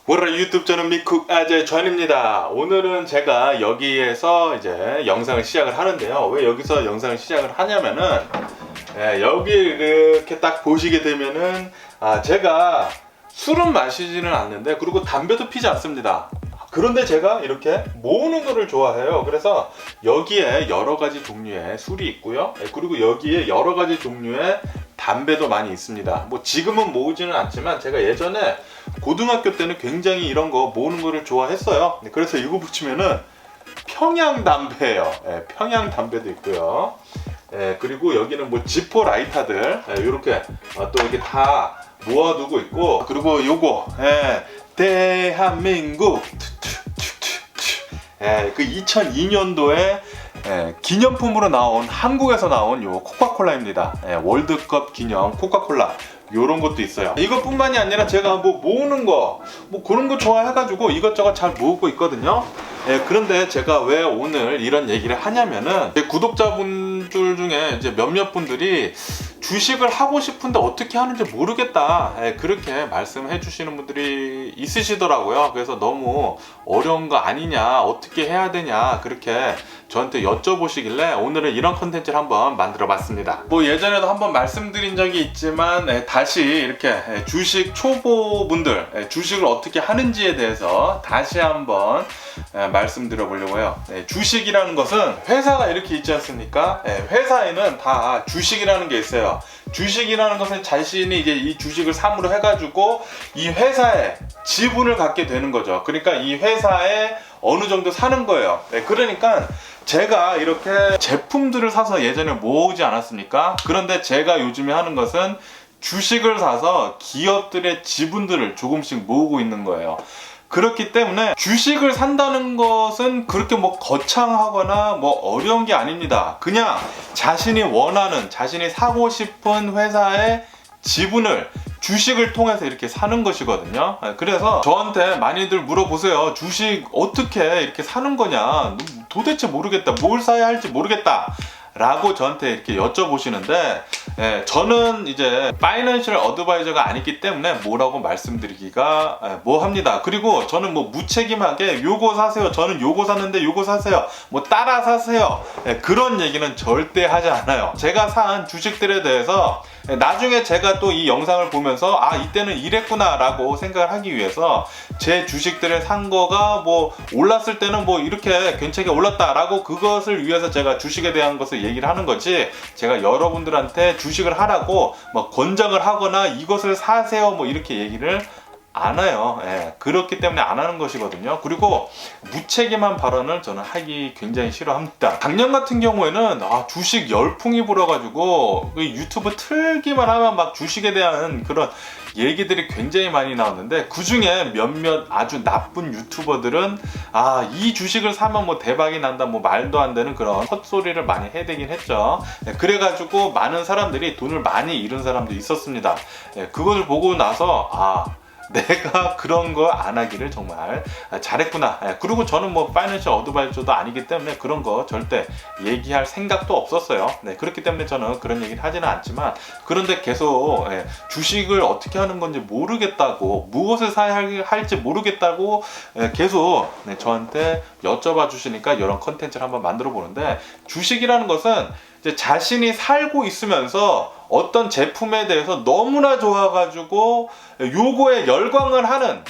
월요일 유튜브 저는 미쿡 아재 전입니다. 오늘은 제가 여기에서 이제 영상을 시작을 하는데요. 왜 여기서 영상을 시작을 하냐면은 여기 이렇게 딱 보시게 되면은 제가 술은 마시지는 않는데 그리고 담배도 피지 않습니다. 그런데 제가 이렇게 모으는 거를 좋아해요. 그래서 여기에 여러 가지 종류의 술이 있고요. 그리고 여기에 여러 가지 종류의 담배도 많이 있습니다. 뭐 지금은 모으지는 않지만 제가 예전에 고등학교 때는 굉장히 이런 거 모으는 거를 좋아했어요. 그래서 이거 붙이면은 평양 담배예요. 평양 담배도 있고요. 그리고 여기는 뭐 지포 라이터들 이렇게 또 이렇게 다 모아두고 있고, 그리고 요거 대한민국 그 2002년도에 기념품으로 나온, 한국에서 나온 요 코카콜라입니다. 월드컵 기념 코카콜라 요런 것도 있어요. 이것뿐만이 아니라 제가 뭐 모으는 거 뭐 그런 거 좋아해가지고 이것저것 잘 모으고 있거든요. 그런데 제가 왜 오늘 이런 얘기를 하냐면은 제 구독자분들 중에 이제 몇몇 분들이 주식을 하고 싶은데 어떻게 하는지 모르겠다, 그렇게 말씀해 주시는 분들이 있으시더라고요. 그래서 너무 어려운 거 아니냐, 어떻게 해야 되냐, 그렇게 저한테 여쭤보시길래 오늘은 이런 컨텐츠를 한번 만들어 봤습니다. 뭐 예전에도 한번 말씀드린 적이 있지만 다시 이렇게 주식 초보분들 주식을 어떻게 하는지에 대해서 다시 한번 말씀드려 보려고 해요. 주식이라는 것은 회사가 이렇게 있지 않습니까? 회사에는 다 주식이라는 게 있어요. 주식이라는 것은 자신이 이제 이 주식을 사무로 해가지고 이 회사에 지분을 갖게 되는 거죠. 그러니까 이 회사에 어느 정도 사는 거예요. 그러니까 제가 이렇게 제품들을 사서 예전에 모으지 않았습니까? 그런데 제가 요즘에 하는 것은 주식을 사서 기업들의 지분들을 조금씩 모으고 있는 거예요. 그렇기 때문에 주식을 산다는 것은 그렇게 뭐 거창하거나 뭐 어려운 게 아닙니다. 그냥 자신이 원하는, 자신이 사고 싶은 회사의 지분을 주식을 통해서 이렇게 사는 것이거든요. 그래서 저한테 많이들 물어보세요. 주식 어떻게 이렇게 사는 거냐, 도대체 모르겠다, 뭘 사야 할지 모르겠다 라고 저한테 이렇게 여쭤보시는데, 저는 이제 파이낸셜 어드바이저가 아니기 때문에 뭐라고 말씀드리기가 뭐합니다. 그리고 저는 뭐 무책임하게 요거 사세요, 저는 요거 샀는데 요거 사세요, 뭐 따라 사세요, 그런 얘기는 절대 하지 않아요. 제가 산 주식들에 대해서 나중에 제가 또 이 영상을 보면서 이때는 이랬구나 라고 생각을 하기 위해서 제 주식들을 산 거가 뭐 올랐을 때는 뭐 이렇게 괜찮게 올랐다 라고, 그것을 위해서 제가 주식에 대한 것을 얘기를 하는 거지, 제가 여러분들한테 주식을 하라고 뭐 권장을 하거나 이것을 사세요 뭐 이렇게 얘기를 안 해요. 그렇기 때문에 안 하는 것이거든요. 그리고 무책임한 발언을 저는 하기 굉장히 싫어합니다. 작년 같은 경우에는 주식 열풍이 불어가지고 유튜브 틀기만 하면 막 주식에 대한 그런 얘기들이 굉장히 많이 나왔는데, 그 중에 몇몇 아주 나쁜 유튜버들은 이 주식을 사면 뭐 대박이 난다, 뭐 말도 안 되는 그런 헛소리를 많이 해대긴 했죠. 그래가지고 많은 사람들이 돈을 많이 잃은 사람도 있었습니다. 그것을 보고 나서 내가 그런 거 안 하기를 정말 잘했구나. 그리고 저는 뭐 파이낸셜 어드바이저도 아니기 때문에 그런 거 절대 얘기할 생각도 없었어요. 그렇기 때문에 저는 그런 얘기를 하지는 않지만, 그런데 계속 주식을 어떻게 하는 건지 모르겠다고, 무엇을 사야 할지 모르겠다고 계속 저한테 여쭤봐 주시니까 이런 컨텐츠를 한번 만들어 보는데, 주식이라는 것은 이제 자신이 살고 있으면서 어떤 제품에 대해서 너무나 좋아가지고 요거에 열광을 하는,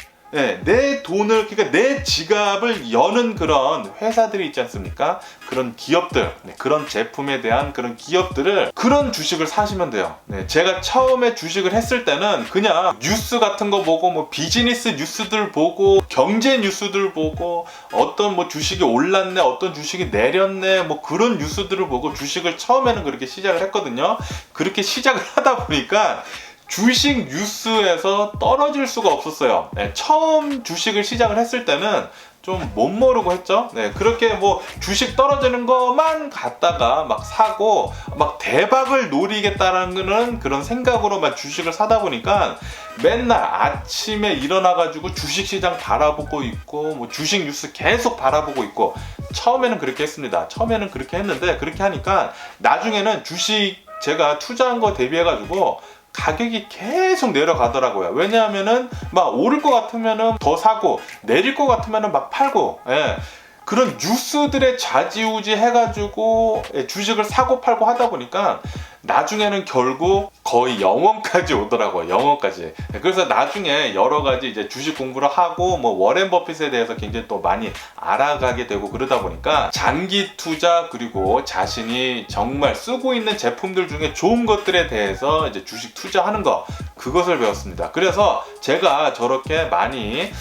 내 돈을, 그러니까 내 지갑을 여는 그런 회사들이 있지 않습니까? 그런 기업들, 그런 제품에 대한 그런 기업들을, 그런 주식을 사시면 돼요. 제가 처음에 주식을 했을 때는 그냥 뉴스 같은 거 보고, 뭐 비즈니스 뉴스들 보고, 경제 뉴스들 보고, 어떤 뭐 주식이 올랐네, 어떤 주식이 내렸네, 뭐 그런 뉴스들을 보고 주식을 처음에는 그렇게 시작을 했거든요. 그렇게 시작을 하다 보니까 주식 뉴스에서 떨어질 수가 없었어요. 처음 주식을 시작을 했을 때는 좀 못 모르고 했죠. 그렇게 뭐 주식 떨어지는 것만 갖다가 막 사고 막 대박을 노리겠다라는 그런 생각으로 막 주식을 사다 보니까 맨날 아침에 일어나가지고 주식시장 바라보고 있고, 뭐 주식 뉴스 계속 바라보고 있고, 처음에는 그렇게 했습니다. 처음에는 그렇게 했는데, 그렇게 하니까 나중에는 주식 제가 투자한 거 대비해가지고 가격이 계속 내려가더라고요. 왜냐하면은 막 오를 것 같으면은 더 사고 내릴 것 같으면은 막 팔고, 예. 그런 뉴스들의 좌지우지 해가지고 주식을 사고 팔고 하다 보니까 나중에는 결국 거의 영원까지 오더라고요. 영원까지. 그래서 나중에 여러 가지 이제 주식 공부를 하고 뭐 워렌 버핏에 대해서 굉장히 또 많이 알아가게 되고 그러다 보니까 장기 투자 그리고 자신이 정말 쓰고 있는 제품들 중에 좋은 것들에 대해서 이제 주식 투자하는 거, 그것을 배웠습니다. 그래서 제가 저렇게 많이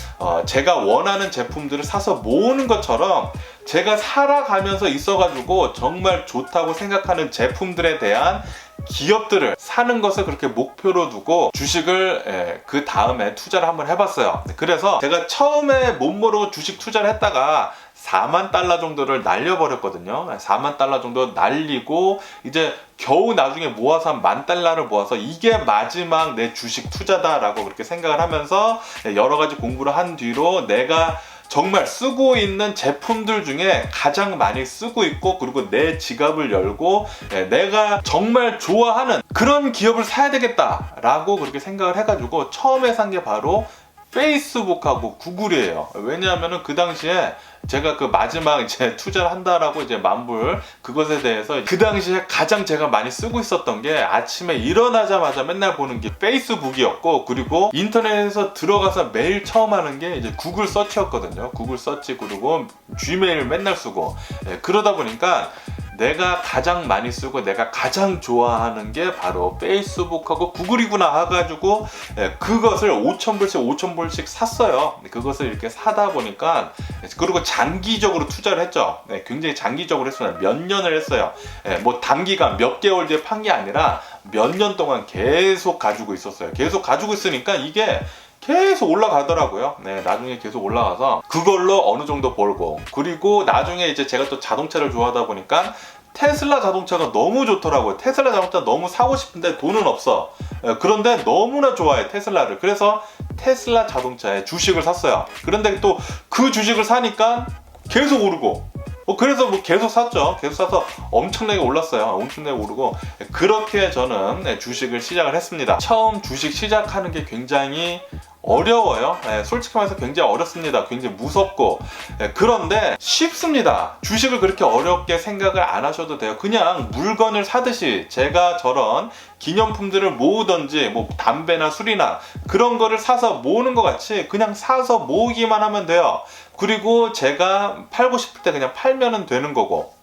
제가 원하는 제품들을 사서 모으는 것처럼 제가 살아가면서 있어가지고 정말 좋다고 생각하는 제품들에 대한 기업들을 사는 것을 그렇게 목표로 두고 주식을 그 다음에 투자를 한번 해봤어요. 그래서 제가 처음에 못 모르고 주식 투자를 했다가 4만 달러 정도를 날려버렸거든요. 4만 달러 정도 날리고 이제 겨우 나중에 모아서 한 10,000달러를 모아서 이게 마지막 내 주식 투자다라고 그렇게 생각을 하면서 여러 가지 공부를 한 뒤로 내가 정말 쓰고 있는 제품들 중에 가장 많이 쓰고 있고, 그리고 내 지갑을 열고 내가 정말 좋아하는 그런 기업을 사야 되겠다라고 그렇게 생각을 해가지고 처음에 산 게 바로 페이스북하고 구글이에요. 왜냐하면은 그 당시에 제가 그 마지막 이제 투자를 한다라고 이제 만불 그것에 대해서 그 당시에 가장 제가 많이 쓰고 있었던 게 아침에 일어나자마자 맨날 보는 게 페이스북이었고, 그리고 인터넷에서 들어가서 매일 처음 하는 게 이제 구글 서치였거든요. 구글 서치, 그리고 지메일 맨날 쓰고, 그러다 보니까 내가 가장 많이 쓰고 내가 가장 좋아하는 게 바로 페이스북하고 구글이구나 해가지고 그것을 5,000불씩 샀어요. 그것을 이렇게 사다 보니까, 그리고 장기적으로 투자를 했죠. 굉장히 장기적으로 했어요. 몇 년을 했어요. 뭐 단기간 몇 개월 뒤에 판 게 아니라 몇 년 동안 계속 가지고 있었어요. 계속 가지고 있으니까 이게 계속 올라가더라고요. 나중에 계속 올라가서 그걸로 어느 정도 벌고, 그리고 나중에 이제 제가 또 자동차를 좋아하다 보니까 테슬라 자동차가 너무 좋더라고요. 테슬라 자동차 너무 사고 싶은데 돈은 없어. 그런데 너무나 좋아해, 테슬라를. 그래서 테슬라 자동차에 주식을 샀어요. 그런데 또 그 주식을 사니까 계속 오르고, 그래서 뭐 계속 샀죠. 계속 사서 엄청나게 올랐어요. 엄청나게 오르고, 그렇게 저는 주식을 시작을 했습니다. 처음 주식 시작하는 게 굉장히 어려워요. 솔직히 말해서 굉장히 어렵습니다. 굉장히 무섭고, 그런데 쉽습니다. 주식을 그렇게 어렵게 생각을 안 하셔도 돼요. 그냥 물건을 사듯이 제가 저런 기념품들을 모으던지 뭐 담배나 술이나 그런 거를 사서 모으는 것 같이 그냥 사서 모으기만 하면 돼요. 그리고 제가 팔고 싶을 때 그냥 팔면 되는 거고,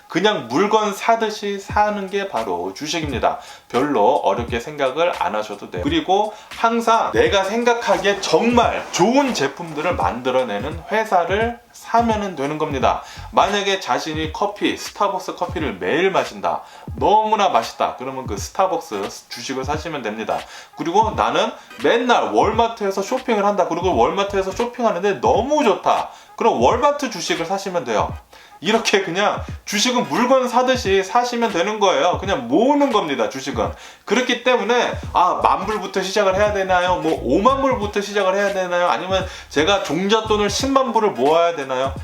그냥 물건 사듯이 사는 게 바로 주식입니다. 별로 어렵게 생각을 안 하셔도 돼요. 그리고 항상 내가 생각하기에 정말 좋은 제품들을 만들어내는 회사를 사면 되는 겁니다. 만약에 자신이 커피, 스타벅스 커피를 매일 마신다, 너무나 맛있다, 그러면 그 스타벅스 주식을 사시면 됩니다. 그리고 나는 맨날 월마트에서 쇼핑을 한다, 그리고 월마트에서 쇼핑하는데 너무 좋다, 그럼 월마트 주식을 사시면 돼요. 이렇게 그냥 주식은 물건 사듯이 사시면 되는 거예요. 그냥 모으는 겁니다, 주식은. 그렇기 때문에 10,000불부터 시작을 해야 되나요? 뭐 50,000불부터 시작을 해야 되나요? 아니면 제가 종잣돈을 100,000불을 모아야 되나요?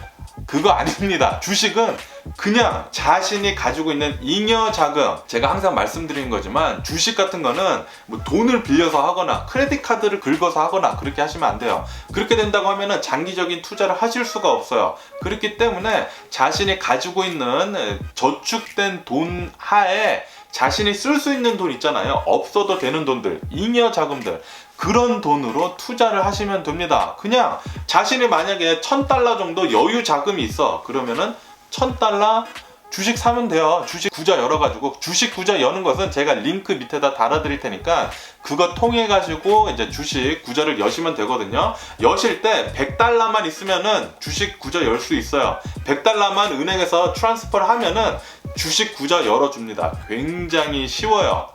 그거 아닙니다. 주식은 그냥 자신이 가지고 있는 잉여 자금, 제가 항상 말씀드리는 거지만 주식 같은 거는 뭐 돈을 빌려서 하거나 크레딧 카드를 긁어서 하거나 그렇게 하시면 안 돼요. 그렇게 된다고 하면은 장기적인 투자를 하실 수가 없어요. 그렇기 때문에 자신이 가지고 있는 저축된 돈 하에 자신이 쓸 수 있는 돈 있잖아요. 없어도 되는 돈들, 잉여 자금들, 그런 돈으로 투자를 하시면 됩니다. 그냥 자신이 만약에 1,000달러 정도 여유 자금이 있어, 그러면은 1,000달러 주식 사면 돼요. 주식 구자 열어가지고, 주식 구자 여는 것은 제가 링크 밑에다 달아드릴 테니까 그거 통해 가지고 이제 주식 구자를 여시면 되거든요. 여실 때 100달러만 있으면은 주식 구자 열 수 있어요. 100달러만 은행에서 트랜스퍼를 하면은 주식 구자 열어줍니다. 굉장히 쉬워요.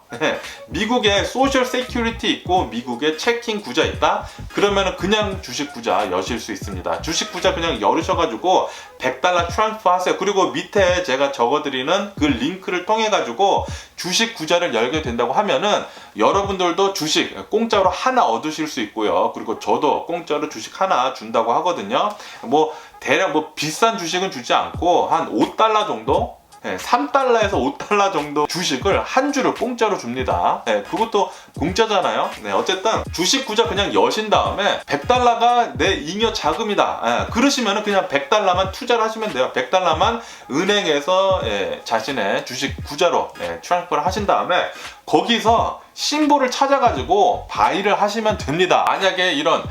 미국에 소셜 세큐리티 있고 미국에 체킹 구자 있다? 그러면 그냥 주식 구자 여실 수 있습니다. 주식 구자 그냥 열으셔가지고 100달러 트랜스퍼 하세요. 그리고 밑에 제가 적어드리는 그 링크를 통해 가지고 주식 구자를 열게 된다고 하면은 여러분들도 주식 공짜로 하나 얻으실 수 있고요. 그리고 저도 공짜로 주식 하나 준다고 하거든요. 뭐 대략 뭐 비싼 주식은 주지 않고 한 5달러 정도? 3달러에서 5달러 정도 주식을 한 주를 공짜로 줍니다. 그것도 공짜잖아요. 어쨌든 주식 구자 그냥 여신 다음에 100달러가 내 잉여 자금이다. 그러시면 그냥 100달러만 투자를 하시면 돼요. 100달러만 은행에서 자신의 주식 구자로 트랜스퍼를 하신 다음에 거기서 심볼을 찾아가지고 바이를 하시면 됩니다. 만약에 이런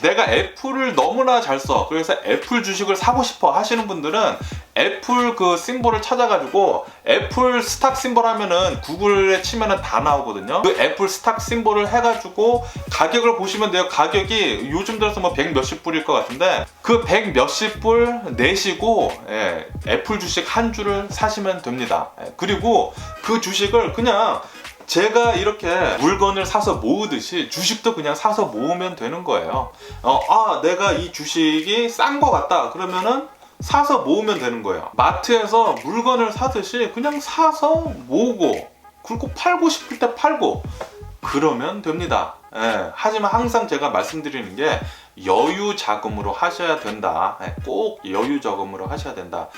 내가 애플을 너무나 잘 써. 그래서 애플 주식을 사고 싶어 하시는 분들은 애플 그 심볼을 찾아가지고 애플 스탁 심볼 하면은 구글에 치면은 다 나오거든요. 그 애플 스탁 심볼을 해가지고 가격을 보시면 돼요. 가격이 요즘 들어서 뭐 100 몇십 불일 것 같은데 그 100 몇십 불 내시고 애플 주식 한 주를 사시면 됩니다. 그리고 그 주식을 그냥 제가 이렇게 물건을 사서 모으듯이 주식도 그냥 사서 모으면 되는 거예요. 내가 이 주식이 싼 거 같다 그러면은 사서 모으면 되는 거예요. 마트에서 물건을 사듯이 그냥 사서 모으고 그리고 팔고 싶을 때 팔고 그러면 됩니다. 하지만 항상 제가 말씀드리는 게 여유 자금으로 하셔야 된다. 꼭 여유 자금으로 하셔야 된다.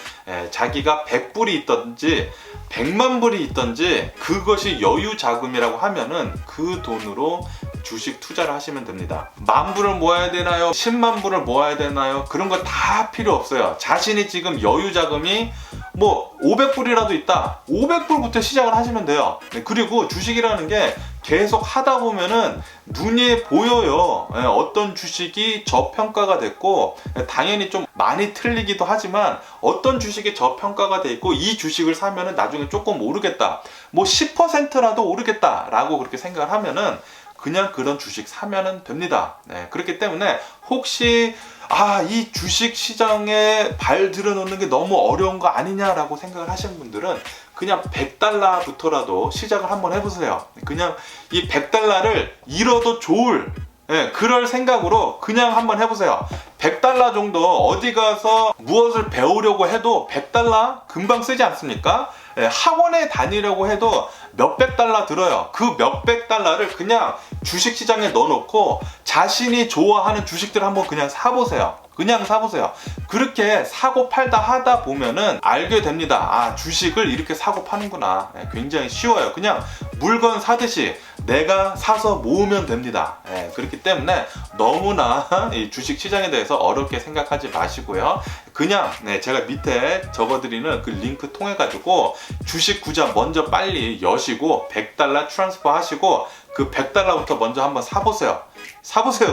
자기가 100불이 있든지 100만 불이 있든지 그것이 여유 자금이라고 하면은 그 돈으로 주식 투자를 하시면 됩니다. 10,000불을 모아야 되나요? 10만 불을 모아야 되나요? 그런 거 다 필요 없어요. 자신이 지금 여유 자금이 뭐 500불이라도 있다. 500불부터 시작을 하시면 돼요. 그리고 주식이라는 게 계속 하다 보면은 눈에 보여요. 어떤 주식이 저평가가 됐고 당연히 좀 많이 틀리기도 하지만 어떤 주식이 저평가가 돼 있고 이 주식을 사면은 나중에 조금 오르겠다. 뭐 10%라도 오르겠다 라고 그렇게 생각을 하면은 그냥 그런 주식 사면은 됩니다. 그렇기 때문에 혹시 이 주식 시장에 발 들여놓는 게 너무 어려운 거 아니냐라고 생각을 하시는 분들은 그냥 100달러부터라도 시작을 한번 해보세요. 그냥 이 100달러를 잃어도 좋을 그럴 생각으로 그냥 한번 해보세요. 100달러 정도 어디 가서 무엇을 배우려고 해도 100달러 금방 쓰지 않습니까? 학원에 다니려고 해도 몇백 달러 들어요. 그 몇백 달러를 그냥 주식시장에 넣어놓고 자신이 좋아하는 주식들 한번 그냥 사보세요. 그냥 사보세요. 그렇게 사고 팔다 하다 보면은 알게 됩니다. 주식을 이렇게 사고 파는구나. 굉장히 쉬워요. 그냥 물건 사듯이 내가 사서 모으면 됩니다. 그렇기 때문에 너무나 이 주식 시장에 대해서 어렵게 생각하지 마시고요. 그냥 제가 밑에 적어드리는 그 링크 통해 가지고 주식 구자 먼저 빨리 여시고 100달러 트랜스퍼 하시고 그 100달러부터 먼저 한번 사보세요.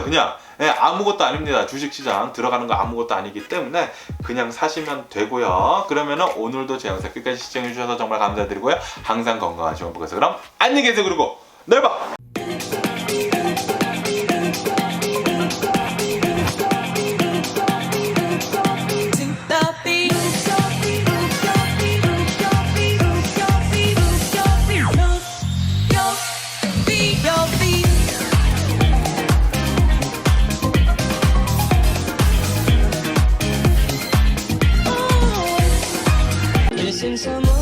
그냥 아무것도 아닙니다. 주식시장 들어가는 거 아무것도 아니기 때문에 그냥 사시면 되고요. 그러면은 오늘도 제 영상 끝까지 시청해 주셔서 정말 감사드리고요. 항상 건강하시고 행복하세요. 그럼 안녕히 계세요. 그리고 내일 봐. Missing someone